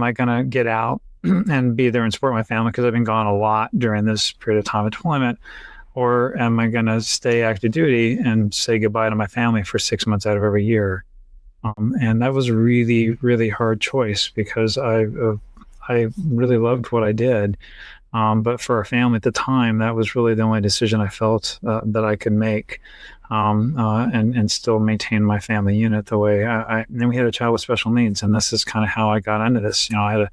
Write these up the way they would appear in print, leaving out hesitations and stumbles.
am I going to get out and be there and support my family because I've been gone a lot during this period of time of deployment? Or am I going to stay active duty and say goodbye to my family for 6 months out of every year? And that was a really, really hard choice because I really loved what I did. But for our family at the time, that was really the only decision I felt that I could make, and still maintain my family unit the way and then we had a child with special needs, and this is kind of how I got into this. I had a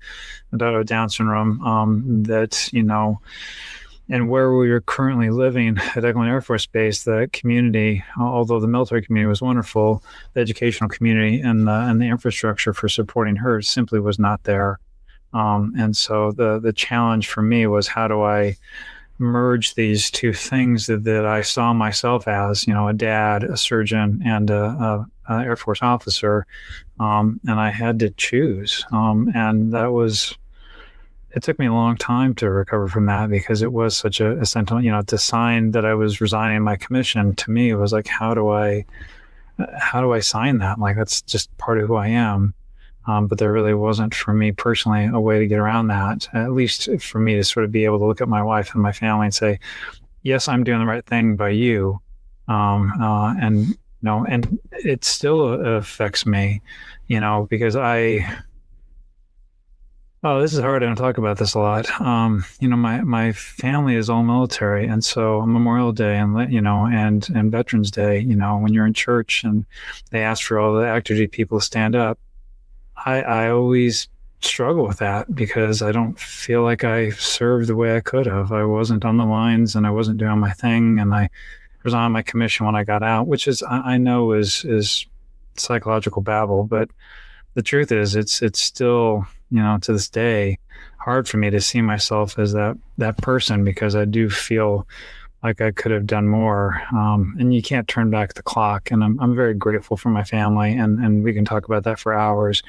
daughter with Down syndrome, that, and where we were currently living at Eglin Air Force Base, the community, although the military community was wonderful, the educational community and the infrastructure for supporting her simply was not there. And so the challenge for me was, how do I merge these two things that I saw myself as, a dad, a surgeon, and a Air Force officer, and I had to choose. And it took me a long time to recover from that because it was such a sentiment, to sign that I was resigning my commission. To me, it was like, how do I sign that? Like, that's just part of who I am. But there really wasn't, for me personally, a way to get around that, at least for me to sort of be able to look at my wife and my family and say, yes, I'm doing the right thing by you. And it still affects me, because this is hard. I don't talk about this a lot. My family is all military. And so on Memorial Day and Veterans Day, when you're in church and they ask for all the active duty people to stand up, I always struggle with that because I don't feel like I served the way I could have. I wasn't on the lines and I wasn't doing my thing, and I resigned my commission when I got out, which is, I know is psychological babble, but the truth is it's still, to this day, hard for me to see myself as that person, because I do feel like I could have done more. And you can't turn back the clock. And I'm very grateful for my family, and we can talk about that for hours.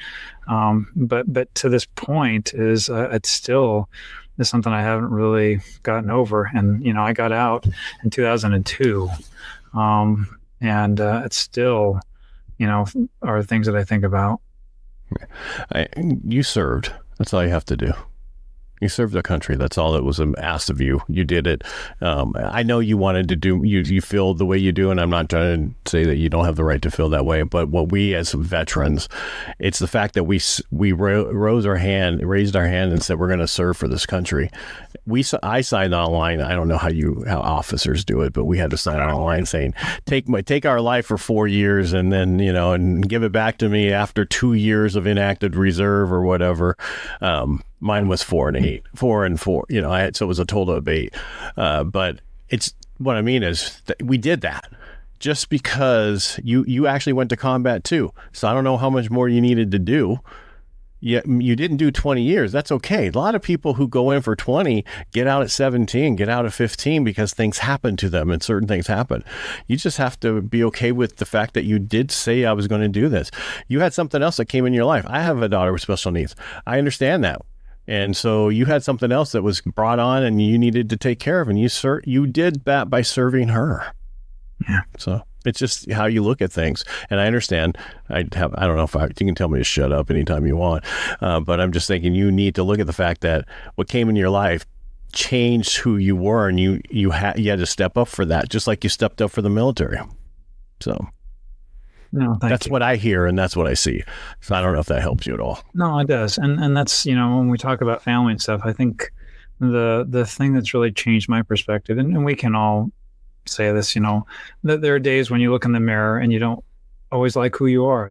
But to this point it's still is something I haven't really gotten over. And, I got out in 2002. And it's still, are things that I think about. You served. That's all you have to do. You served the country. That's all that was asked of you. You did it. I know you wanted to do, you feel the way you do, and I'm not trying to say that you don't have the right to feel that way, but what we as veterans, it's the fact that we raised our hand and said, we're going to serve for this country. I signed online. I don't know how officers do it, but we had to sign online saying, take our life for 4 years and then, and give it back to me after 2 years of inactive reserve or whatever. Mine was 4 and 4, so it was a total of 8. But it's, what I mean is that we did that just because you actually went to combat too. So I don't know how much more you needed to do. Yeah, you didn't do 20 years. That's okay. A lot of people who go in for 20 get out at 17, get out at 15 because things happen to them and certain things happen. You just have to be okay with the fact that you did say, I was going to do this. You had something else that came in your life. I have a daughter with special needs. I understand that. And so you had something else that was brought on and you needed to take care of, and you did that by serving her. Yeah. So it's just how you look at things. And I understand. I don't know if you can tell me to shut up anytime you want. But I'm just thinking you need to look at the fact that what came in your life changed who you were, and you had to step up for that, just like you stepped up for the military. So no, that's what I hear, and that's what I see. So I don't know if that helps you at all. No, it does. And that's, when we talk about family and stuff, I think the thing that's really changed my perspective, and we can all say this, that there are days when you look in the mirror and you don't always like who you are.